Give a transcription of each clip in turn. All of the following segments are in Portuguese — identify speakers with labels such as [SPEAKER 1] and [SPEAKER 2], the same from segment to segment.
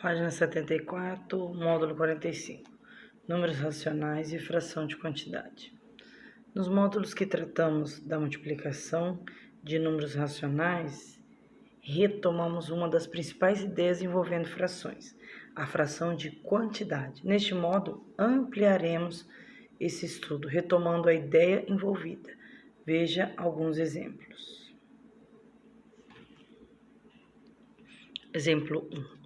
[SPEAKER 1] Página 74, módulo 45. Números racionais e fração de quantidade. Nos módulos que tratamos da multiplicação de números racionais, retomamos uma das principais ideias envolvendo frações, a fração de quantidade. Neste modo, ampliaremos esse estudo, retomando a ideia envolvida. Veja alguns exemplos. Exemplo 1.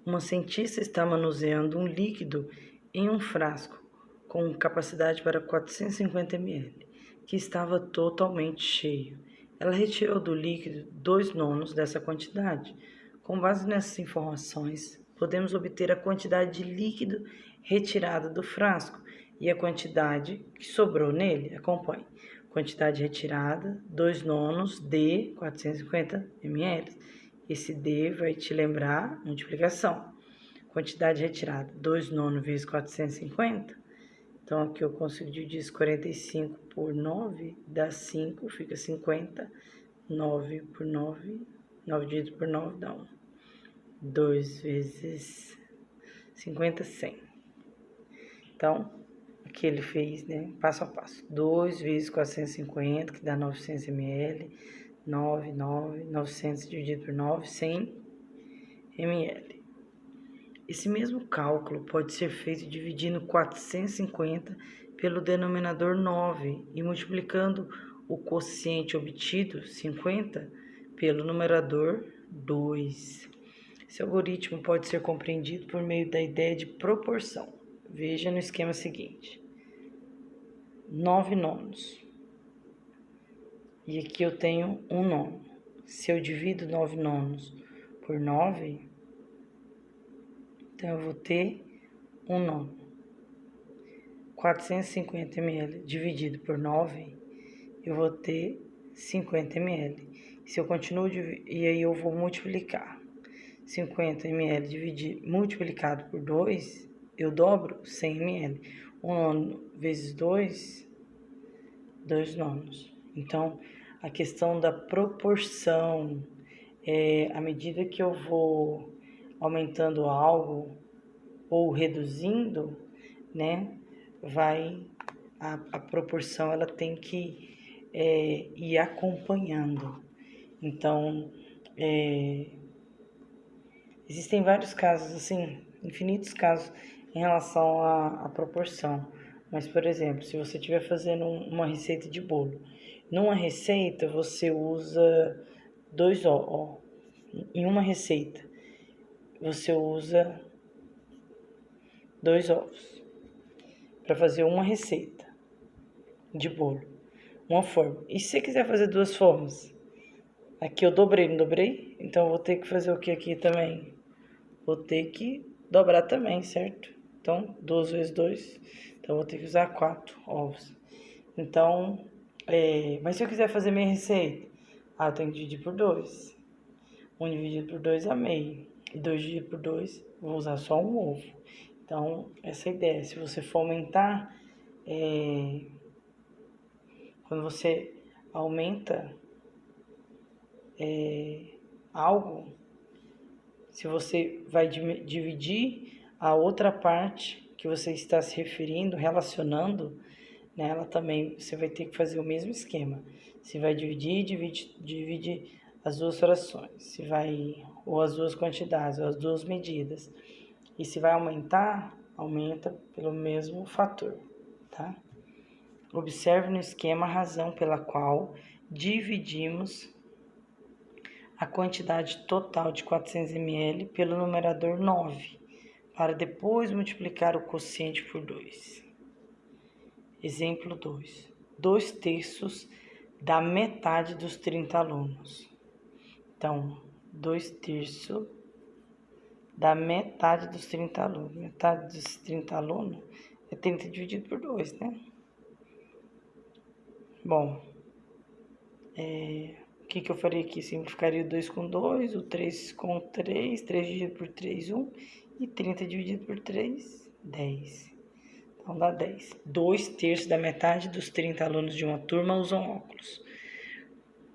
[SPEAKER 1] Uma cientista está manuseando um líquido em um frasco com capacidade para 450 ml, que estava totalmente cheio. Ela retirou do líquido 2/9 dessa quantidade. Com base nessas informações, podemos obter a quantidade de líquido retirada do frasco e a quantidade que sobrou nele. Acompanhe. Quantidade retirada, 2/9 de 450 ml. Esse D vai te lembrar multiplicação. Quantidade retirada, 2/9 vezes 450. Então, aqui eu consigo dividir isso 45 por 9, dá 5, fica 50. 9 por 9, 9 dividido por 9 dá 1. 2 vezes 50, 100. Então, aqui ele fez, né, passo a passo. 2 vezes 450, que dá 900 ml. 900 dividido por 9, 100 ml. Esse mesmo cálculo pode ser feito dividindo 450 pelo denominador 9 e multiplicando o quociente obtido, 50, pelo numerador 2. Esse algoritmo pode ser compreendido por meio da ideia de proporção. Veja no esquema seguinte. 9/9. E aqui eu tenho 1/9. Se eu divido 9/9 por 9, então eu vou ter 1/9. 450 ml dividido por 9, eu vou ter 50 ml. Se eu continuo, e aí eu vou multiplicar. 50 ml multiplicado por 2, eu dobro 100 ml. 1/9 vezes 2, 2/9. Então, a questão da proporção, à medida que eu vou aumentando algo ou reduzindo, né, a proporção ela tem que ir acompanhando. Então, existem vários casos, assim, infinitos casos em relação à proporção. Mas, por exemplo, se você estiver fazendo uma receita de bolo, numa receita você usa 2 ovos. Em uma receita você usa 2 ovos para fazer uma receita de bolo, uma forma. E se você quiser fazer 2 formas, aqui eu dobrei, não dobrei? Então eu vou ter que fazer o que aqui também? Vou ter que dobrar também, certo? Então, 2 vezes 2, então eu vou ter que usar 4 ovos. Então, mas se eu quiser fazer minha receita, eu tenho que dividir por 2. 1 dividido por 2 é meio. E 2 dividido por 2, vou usar só um ovo. Então, essa é a ideia. Se você for aumentar, quando você aumenta algo, se você vai dividir a outra parte que você está se referindo, relacionando, né, ela também, você vai ter que fazer o mesmo esquema. Se vai divide as duas frações, ou as duas quantidades, ou as duas medidas. E se vai aumentar, aumenta pelo mesmo fator, tá? Observe no esquema a razão pela qual dividimos a quantidade total de 400 ml pelo numerador 9, para depois multiplicar o quociente por 2. Exemplo 2. 2/3 da metade dos 30 alunos. Então, 2/3 da metade dos 30 alunos. Metade dos 30 alunos é 30 dividido por 2, né? Bom, o que eu faria aqui? Simplificaria o 2 com 2, o 3 com 3, 3 dividido por 3, 1, e 30 dividido por 3, 10. Então, dá 10. 2/3 da metade dos 30 alunos de uma turma usam óculos.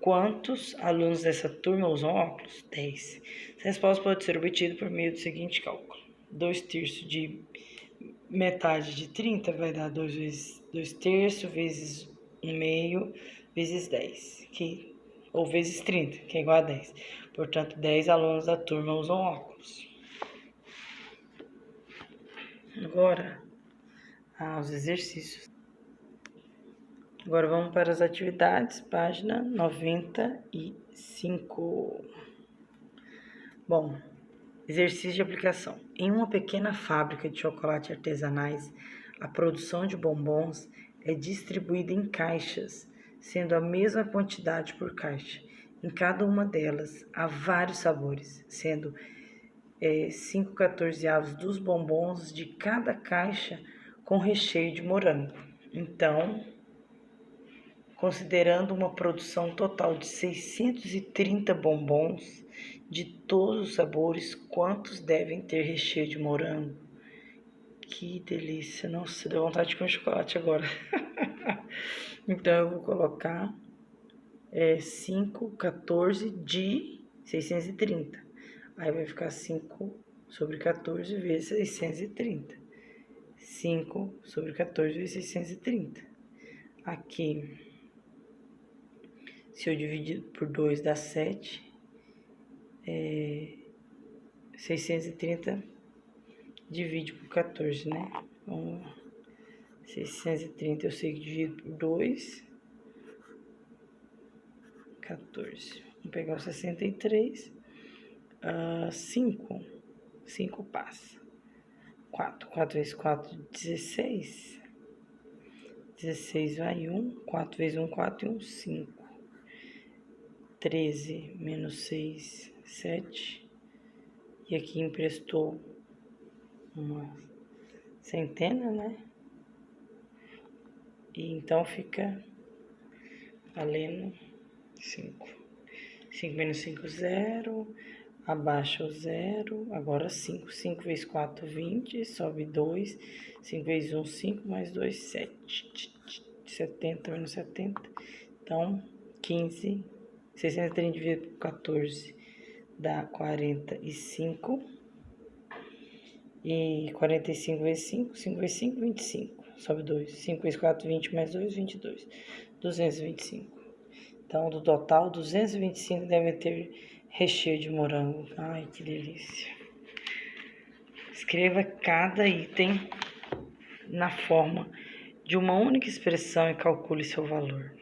[SPEAKER 1] Quantos alunos dessa turma usam óculos? 10. A resposta pode ser obtida por meio do seguinte cálculo. 2/3 de metade de 30 vai dar 2 vezes 2/3 vezes 1/2 vezes 10, ou vezes 30, que é igual a 10. Portanto, 10 alunos da turma usam óculos. Agora, os exercícios. Agora vamos para as atividades, página 95. Bom, exercício de aplicação. Em uma pequena fábrica de chocolate artesanais, a produção de bombons é distribuída em caixas, sendo a mesma quantidade por caixa. Em cada uma delas há vários sabores, sendo 5/14 dos bombons de cada caixa com recheio de morango. Então, considerando uma produção total de 630 bombons de todos os sabores, quantos devem ter recheio de morango? Que delícia! Nossa, deu vontade de comer chocolate agora. Então, eu vou colocar 5/14 de 630. Aí vai ficar 5/14 vezes 630. 5/14 vezes 630. Aqui, se eu dividir por 2 dá 7. 630 divide por 14, né? Então, 630 eu sei que divido por 2. 14. Vamos pegar o 63. 5. 5 passa. 4. 4 vezes 4, 16. 16 vai 1. 4 vezes 1, 4 e 1, 5. 13 menos 6, 7. E aqui emprestou uma centena, né? E então fica valendo 5. 5 menos 5, 0. Abaixa o 0. Agora 5. 5 vezes 4, 20. Sobe 2. 5 vezes 1, 5. Mais 2, 7. 70 menos 70. Então, 15. 630 dividido por 14 dá 45. E 45 vezes 5. 5 vezes 5, 25. Sobe 2. 5 vezes 4, 20. Mais 2, 22. 225. Então, do total, 225 devem ter recheio de morango. Ai, que delícia. Escreva cada item na forma de uma única expressão e calcule seu valor.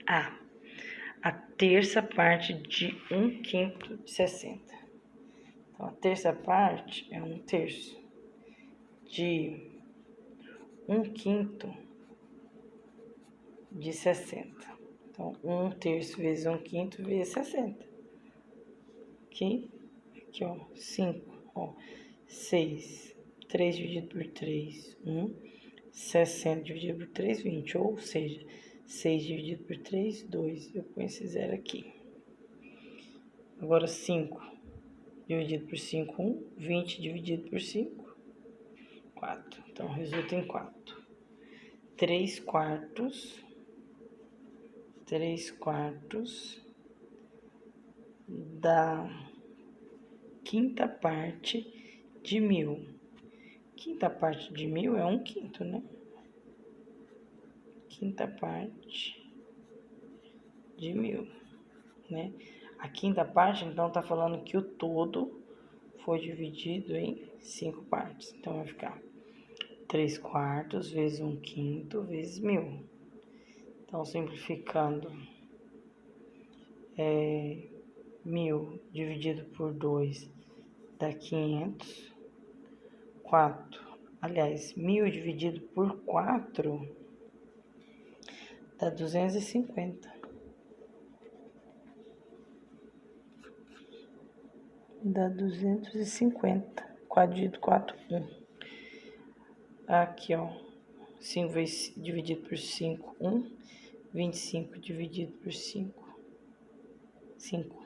[SPEAKER 1] A terça parte de 1/5 de 60. Então, a terça parte é 1/3 de 1/5 de 60. Então, 1/3 vezes 1/5 vezes 60. Aqui, ó, 5, ó, 6. 3 dividido por 3, 1. 60 dividido por 3, 20. Ou seja, 6 dividido por 3, 2. Eu ponho esse 0 aqui. Agora, 5 dividido por 5, 1. 20 dividido por 5, 4. Então, resulta em 4. 3/4 da quinta parte de 1000. Quinta parte de 1000 é 1/5, né? Quinta parte de 1000, né? A quinta parte, então, tá falando que o todo foi dividido em 5 partes. Então, vai ficar 3/4 vezes 1/5 vezes 1000. Então, simplificando, 1000 dividido por 2 dá 500. 1000 dividido por 4 dá 250. Dá 250. 4 dividido por 4, 1. Aqui, ó. 5 vezes dividido por 5, 1. 25 dividido por 5. 5.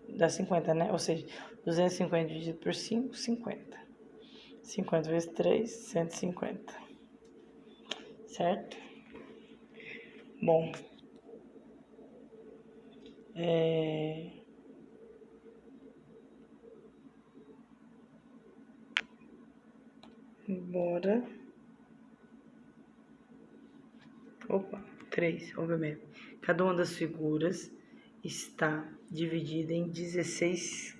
[SPEAKER 1] Dá 50, né? Ou seja, 250 dividido por 5, 50. 50 vezes 3, 150. Certo? Bom. Bora. Opa, 3, obviamente. Cada uma das figuras está dividida em 16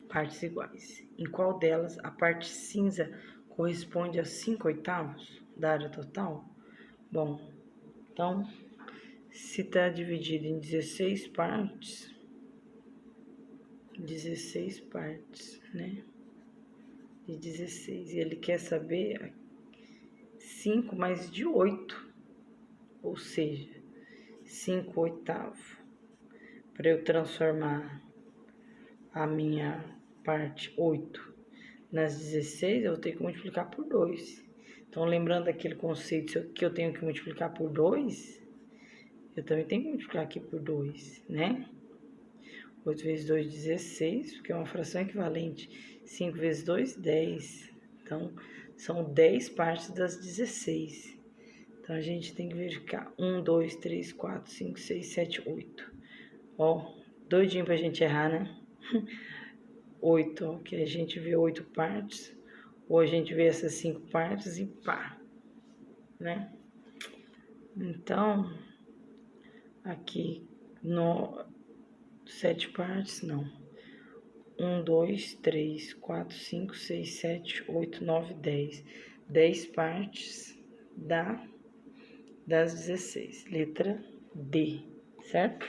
[SPEAKER 1] partes iguais. Em qual delas a parte cinza corresponde a 5/8 da área total? Bom, então, se está dividido em 16 partes, né? De 16. E ele quer saber 5 mais de 8, ou seja, 5/8. Para eu transformar a minha parte 8 nas 16, eu vou ter que multiplicar por 2. Então, lembrando aquele conceito que eu tenho que multiplicar por 2, eu também tenho que multiplicar aqui por 2, né? 8 vezes 2, 16, porque é uma fração equivalente. 5 vezes 2, 10. Então, são 10 partes das 16. Então, a gente tem que verificar. 1, 2, 3, 4, 5, 6, 7, 8. Ó, doidinho pra gente errar, né? 8, ó, que a gente vê 8 partes. Ou a gente vê essas 5 partes e pá, né? Então, aqui no 7 partes, não. 1, 2, 3, 4, 5, 6, 7, 8, 9, 10. 10 partes das 16. Letra D, certo?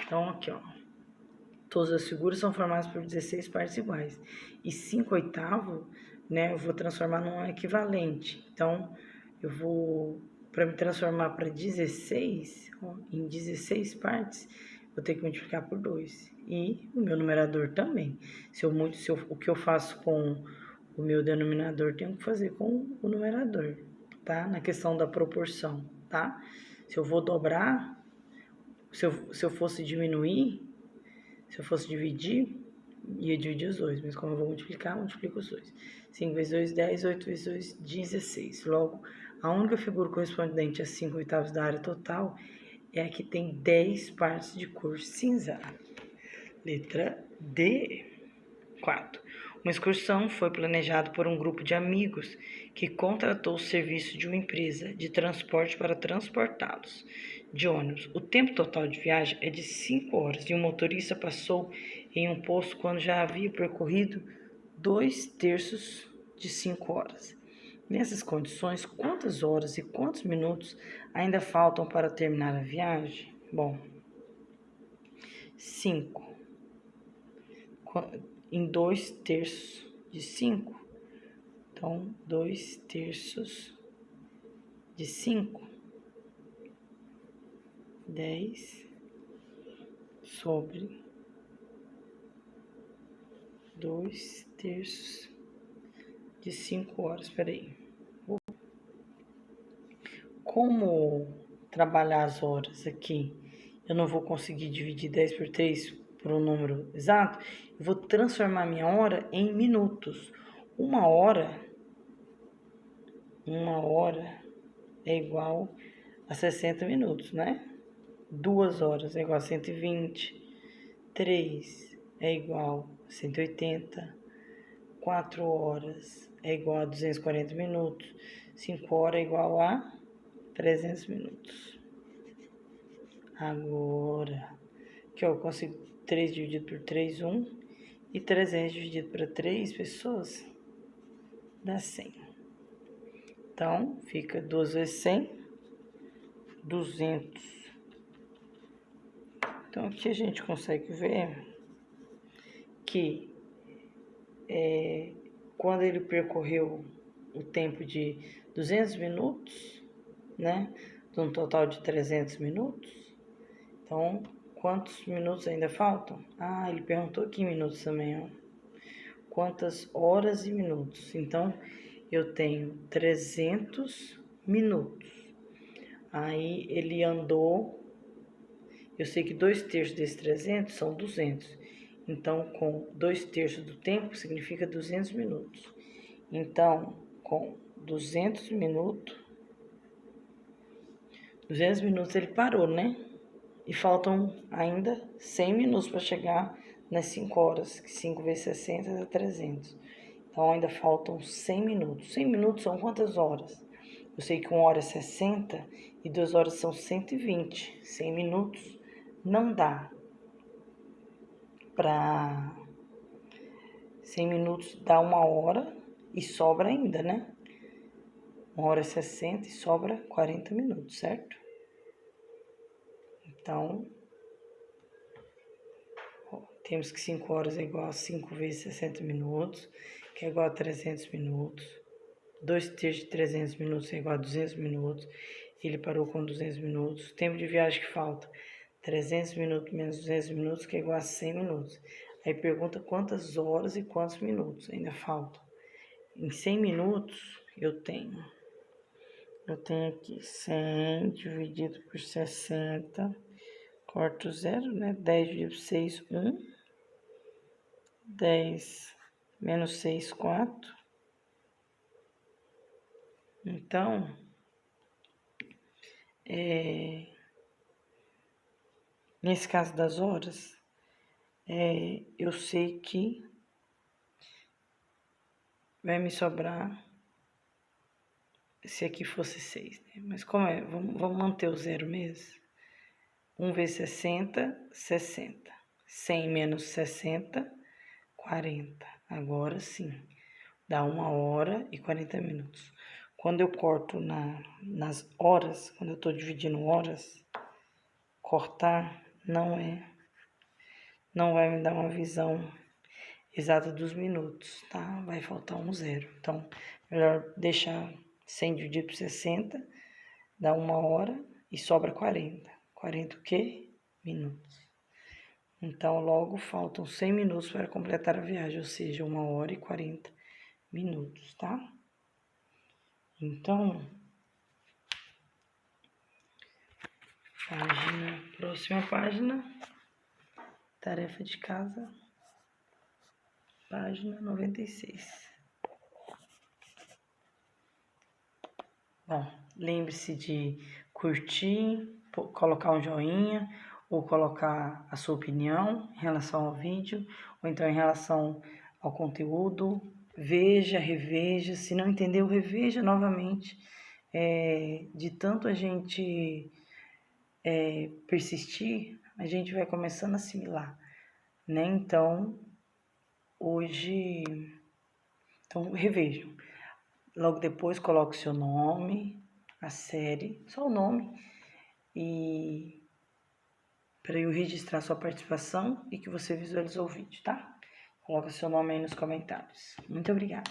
[SPEAKER 1] Então, aqui, ó. Todas as figuras são formadas por 16 partes iguais. E 5/8, né, eu vou transformar num equivalente. Então, eu vou, para me transformar para 16, ó, em 16 partes, vou ter que multiplicar por 2. E o meu numerador também. O que eu faço com o meu denominador, tenho que fazer com o numerador, tá? Na questão da proporção, tá? Se eu vou dobrar, se eu fosse diminuir, se eu fosse dividir, ia dividir os dois, mas como eu vou multiplicar, multiplico os dois. 5 vezes 2, 10, 8 vezes 2, 16. Logo, a única figura correspondente a 5/8 da área total é a que tem 10 partes de cor cinza. Letra D. 4. Uma excursão foi planejada por um grupo de amigos que contratou o serviço de uma empresa de transporte para transportá-los de ônibus. O tempo total de viagem é de 5 horas e o motorista passou em um posto quando já havia percorrido 2/3 de 5 horas. Nessas condições, quantas horas e quantos minutos ainda faltam para terminar a viagem? Bom, 5 em 2/3 de 5. Então, 2/3 de 5. 10 sobre 2/3 de 5 horas. Espera aí. Como trabalhar as horas aqui, eu não vou conseguir dividir 10 por 3 por um número exato, eu vou transformar minha hora em minutos. Uma hora é igual a 60 minutos, né? 2 horas é igual a 120, 3 é igual a 180, 4 horas é igual a 240 minutos, 5 horas é igual a 300 minutos. Agora, que eu consigo 3 dividido por 3, 1, e 300 dividido para 3 pessoas, dá 100. Então, fica 2 vezes 100, 200. Então, aqui a gente consegue ver que quando ele percorreu o tempo de 200 minutos, né, de um total de 300 minutos, então, quantos minutos ainda faltam? Ah, ele perguntou aqui em minutos também, ó. Quantas horas e minutos? Então, eu tenho 300 minutos. Aí, ele andou, eu sei que 2/3 desses 300 são 200. Então, com 2/3 do tempo, significa 200 minutos. Então, com 200 minutos ele parou, né? E faltam ainda 100 minutos para chegar nas 5 horas, que 5 vezes 60 dá 300. Então, ainda faltam 100 minutos. 100 minutos são quantas horas? Eu sei que 1 hora é 60 e 2 horas são 120. 100 minutos não dá para... 100 minutos dá 1 hora e sobra ainda, né? 1 hora é 60 e sobra 40 minutos, certo? Então, temos que 5 horas é igual a 5 vezes 60 minutos, que é igual a 300 minutos. 2/3 de 300 minutos é igual a 200 minutos. Ele parou com 200 minutos. Tempo de viagem que falta, 300 minutos menos 200 minutos, que é igual a 100 minutos. Aí pergunta quantas horas e quantos minutos ainda faltam. Em 100 minutos, eu tenho aqui 100 dividido por 60, corto 0, né? 10 dividido por 6, 1. 10 menos 6, 4. Então, nesse caso das horas, eu sei que vai me sobrar, se aqui fosse 6, né? Mas como é, vamos manter o 0 mesmo. 1 vezes 60, 60. 100 menos 60, 40. Agora sim, dá 1 hora e 40 minutos. Quando eu corto nas horas, quando eu estou dividindo horas, cortar não vai me dar uma visão exata dos minutos, tá? Vai faltar um 0. Então, melhor deixar 100 dividido por 60, dá 1 hora e sobra 40. 40 o quê? Minutos. Então, logo faltam 100 minutos para completar a viagem, ou seja, 1 hora e 40 minutos, tá? Então, próxima página, tarefa de casa, página 96. Bom, lembre-se de curtir, colocar um joinha, ou colocar a sua opinião em relação ao vídeo, ou então em relação ao conteúdo. Veja, reveja, se não entendeu, reveja novamente. De tanto a gente persistir, a gente vai começando a assimilar, né? Então, hoje... Então, revejam. Logo depois, coloque o seu nome, a série, só o nome, e para eu registrar sua participação e que você visualizou o vídeo, tá? Coloque o seu nome aí nos comentários. Muito obrigada.